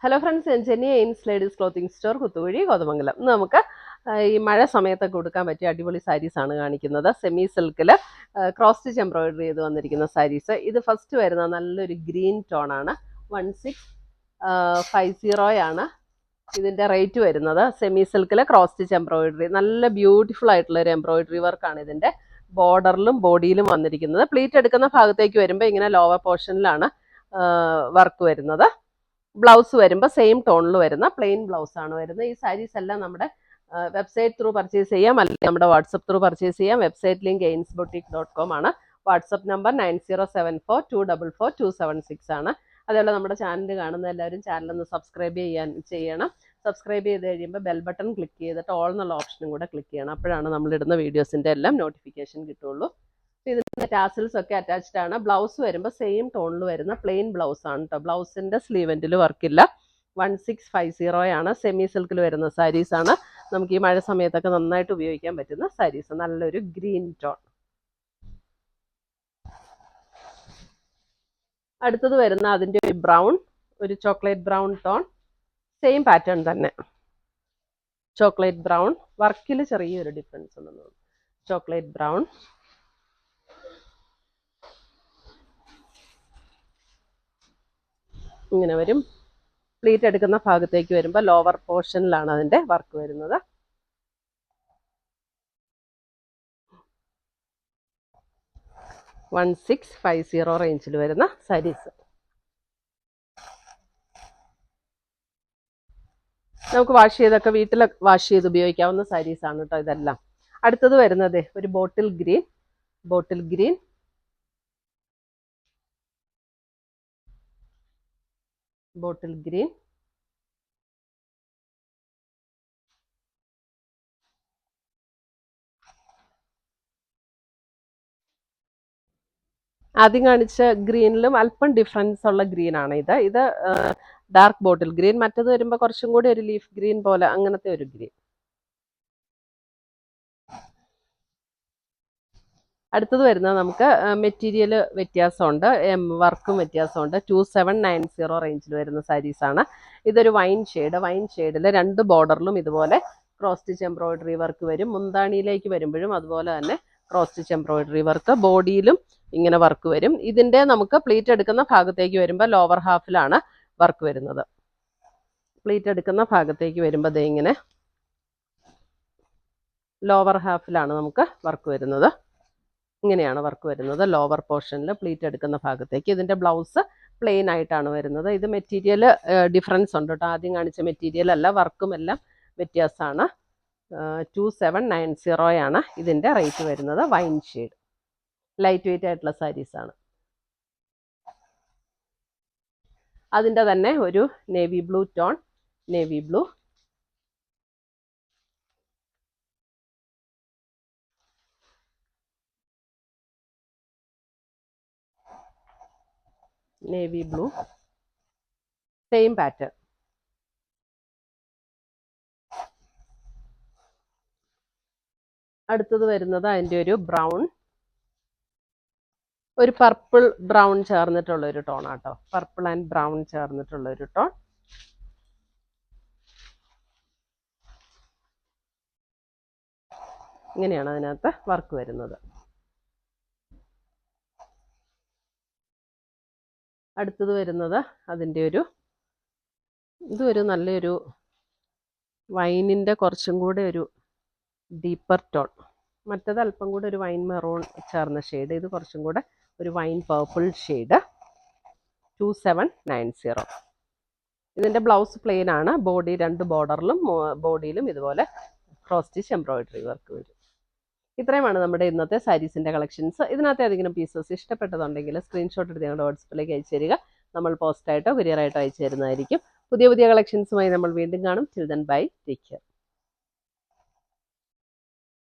Hello friends, ഞാൻ Jenny aims ladies clothing store, Kuthukuzhi, Kothamangalam. ഇന്ന് നമുക്ക് ഈ മഴ സമയത്തൊക്കെ കൊടുക്കാൻ പറ്റിയ അടിപൊളി സാരീസാണ് കാണിക്കുന്നത്. സെമി സിൽക്കിൽ ക്രോസ് സ്റ്റിച്ച് എംബ്രോയിഡറി ചെയ്ത് വന്നിരിക്കുന്ന സാരീസ്. ഇത് ഫസ്റ്റ് വരുന്ന നല്ലൊരു ഗ്രീൻ ടോണാണ്. 1650 ആണ് ഇതിൻ്റെ റേറ്റ് വരുന്നത്. സെമി സിൽക്കിൽ ക്രോസ് സ്റ്റിച്ച് എംബ്രോയിഡറി, നല്ല ബ്യൂട്ടിഫുൾ ആയിട്ടുള്ള ഒരു എംബ്രോയിഡറി വർക്കാണ് ഇതിൻ്റെ ബോർഡറിലും ബോഡിയിലും വന്നിരിക്കുന്നത്. പ്ലീറ്റ് എടുക്കുന്ന ഭാഗത്തേക്ക് വരുമ്പോൾ ഇങ്ങനെ ലോവർ പോർഷനിലാണ് വർക്ക് വരുന്നത്. ബ്ലൗസ് വരുമ്പോൾ സെയിം ടോണിൽ വരുന്ന പ്ലെയിൻ ബ്ലൗസ് ആണ് വരുന്നത്. ഈ സാരീസ് എല്ലാം നമ്മുടെ വെബ്സൈറ്റ് ത്രൂ പർച്ചേസ് ചെയ്യാം, അല്ലെങ്കിൽ നമ്മുടെ വാട്സപ്പ് ത്രൂ പർച്ചേസ് ചെയ്യാം. വെബ്സൈറ്റ് ലിങ്ക് ainsboutique.com ആണ്. വാട്സപ്പ് നമ്പർ 9074244276 ആണ്. അതേപോലെ നമ്മുടെ ചാനൽ കാണുന്ന എല്ലാവരും ചാനലൊന്ന് സബ്സ്ക്രൈബ് ചെയ്യണം. സബ്സ്ക്രൈബ് ചെയ്ത് കഴിയുമ്പോൾ ബെൽ ബട്ടൺ ക്ലിക്ക് ചെയ്തിട്ട് ഓൾ എന്നുള്ള ഓപ്ഷനും കൂടെ ക്ലിക്ക് ചെയ്യണം. അപ്പോഴാണ് നമ്മളിടുന്ന വീഡിയോസിൻ്റെ എല്ലാം നോട്ടിഫിക്കേഷൻ കിട്ടുള്ളൂ. ഇതിൻ്റെ ടാസിൽസ് ഒക്കെ അറ്റാച്ച്ഡ് ആണ്. ബ്ലൗസ് വരുമ്പോൾ സെയിം ടോണിൽ വരുന്ന പ്ലെയിൻ ബ്ലൗസ് ആണ് കേട്ടോ. ബ്ലൗസിൻ്റെ സ്ലീവെൻറ്റിൽ വർക്കില്ല. 1650 ആണ്. സെമി സിൽക്കിൽ വരുന്ന സാരീസാണ്. നമുക്ക് ഈ മഴ സമയത്തൊക്കെ നന്നായിട്ട് ഉപയോഗിക്കാൻ പറ്റുന്ന സാരീസ്. നല്ലൊരു ഗ്രീൻ ടോൺ. അടുത്തത് വരുന്ന അതിൻ്റെ ഒരു ബ്രൗൺ, ഒരു chocolate brown tone. Same pattern തന്നെ, ചോക്ലേറ്റ് ബ്രൗൺ. വർക്കിൽ ചെറിയൊരു ഡിഫറൻസ് ഉണ്ടെന്ന് തോന്നുന്നു. ചോക്ലേറ്റ് ബ്രൗൺ, ഇങ്ങനെ വരും. പ്ലീറ്റ് എടുക്കുന്ന ഭാഗത്തേക്ക് വരുമ്പോൾ ലോവർ പോർഷനിലാണ് അതിൻ്റെ വർക്ക് വരുന്നത്. $1650 റേഞ്ചിൽ വരുന്ന സാരീസ്. നമുക്ക് വാഷ് ചെയ്തൊക്കെ വീട്ടിൽ വാഷ് ചെയ്ത് ഉപയോഗിക്കാവുന്ന സാരീസാണ് കേട്ടോ ഇതെല്ലാം. അടുത്തത് വരുന്നത് ഒരു ബോട്ടിൽ ഗ്രീൻ. ആദ്യം കാണിച്ച ഗ്രീനിലും അല്പം ഡിഫറൻസ് ഉള്ള ഗ്രീനാണ് ഇത് ഡാർക്ക് ബോട്ടിൽ ഗ്രീൻ. മറ്റത് വരുമ്പോൾ കുറച്ചും കൂടി ഒരു ലീഫ് ഗ്രീൻ പോലെ, അങ്ങനത്തെ ഒരു ഗ്രീൻ. അടുത്തത് വരുന്നത് നമുക്ക് മെറ്റീരിയൽ വ്യത്യാസമുണ്ട്, വർക്കും വ്യത്യാസമുണ്ട്. 2790 റേഞ്ചിൽ വരുന്ന സാരീസാണ്. ഇതൊരു വൈൻ ഷെയ്ഡിൽ 2 ബോർഡറിലും ഇതുപോലെ ക്രോസ് സ്റ്റിച്ച് എംബ്രോയിഡറി വർക്ക് വരും. മുന്താണിയിലേക്ക് വരുമ്പോഴും അതുപോലെ തന്നെ ക്രോസ് സ്റ്റിച്ച് എംബ്രോയിഡറി വർക്ക്. ബോഡിയിലും ഇങ്ങനെ വർക്ക് വരും. ഇതിൻ്റെ നമുക്ക് പ്ലീറ്റ് എടുക്കുന്ന ഭാഗത്തേക്ക് വരുമ്പോൾ ലോവർ ഹാഫിലാണ് വർക്ക് വരുന്നത്. പ്ലീറ്റ് എടുക്കുന്ന ഭാഗത്തേക്ക് വരുമ്പോൾ ദേ ഇങ്ങനെ ലോവർ ഹാഫിലാണ് നമുക്ക് വർക്ക് വരുന്നത്. ഇങ്ങനെയാണ് വർക്ക് വരുന്നത് ലോവർ പോർഷനിൽ പ്ലീറ്റ് എടുക്കുന്ന ഭാഗത്തേക്ക്. ഇതിൻ്റെ ബ്ലൗസ് പ്ലെയിൻ ആയിട്ടാണ് വരുന്നത്. ഇത് മെറ്റീരിയൽ ഡിഫറൻസ് ഉണ്ട് കേട്ടോ. ആദ്യം കാണിച്ച മെറ്റീരിയൽ അല്ല, വർക്കും എല്ലാം വ്യത്യാസമാണ്. 2790 ആണ് ഇതിൻ്റെ റേറ്റ് വരുന്നത്. വൈൻ ഷെയ്ഡ്, ലൈറ്റ് വെയിറ്റ് ആയിട്ടുള്ള സാരീസാണ്. അതിൻ്റെ തന്നെ ഒരു navy blue tone, navy blue. Same pattern. അടുത്തത് വരുന്നത് അതിൻ്റെ ഒരു ബ്രൗൺ, ഒരു പർപ്പിൾ ബ്രൗൺ ചേർന്നിട്ടുള്ള ഒരു ടോൺ ആട്ടോ. പർപ്പിൾ ആൻഡ് ബ്രൗൺ ചേർന്നിട്ടുള്ള ഒരു ടോൺ. ഇങ്ങനെയാണ് അതിനകത്ത് വർക്ക് വരുന്നത്. അടുത്തത് വരുന്നത് അതിൻ്റെ ഇതൊരു നല്ലൊരു വൈനിൻ്റെ കുറച്ചും കൂടെ ഒരു ഡീപ്പർ ടോൺ. മറ്റത് അല്പം കൂടെ ഒരു വൈൻ മെറൂൺ ചേർന്ന ഷെയ്ഡ്. ഇത് കുറച്ചും കൂടെ ഒരു വൈൻ പർപ്പിൾ ഷെയ്ഡ്. 2790. ഇതിൻ്റെ ബ്ലൗസ് പ്ലെയിൻ ആണ്. ബോഡി 2 ബോർഡറിലും ബോഡിയിലും ഇതുപോലെ ക്രോസ് സ്റ്റിച്ച് എംബ്രോയിഡറി വർക്ക് വരും. ഇത്രയുമാണ് നമ്മുടെ ഇന്നത്തെ സാരീസിൻ്റെ കളക്ഷൻസ്. ഇതിനകത്ത് ഏതെങ്കിലും പീസസ് ഇഷ്ടപ്പെട്ടതുണ്ടെങ്കിൽ സ്ക്രീൻഷോട്ട് എടുത്ത് ഞങ്ങളുടെ വാട്സപ്പിലേക്ക് അയച്ചു തരിക. നമ്മൾ പോസ്റ്റായിട്ടോ കൊറിയറായിട്ടോ അയച്ചു തരുന്നതായിരിക്കും. പുതിയ കളക്ഷൻസുമായി നമ്മൾ വീണ്ടും കാണും. Till then bye, take care.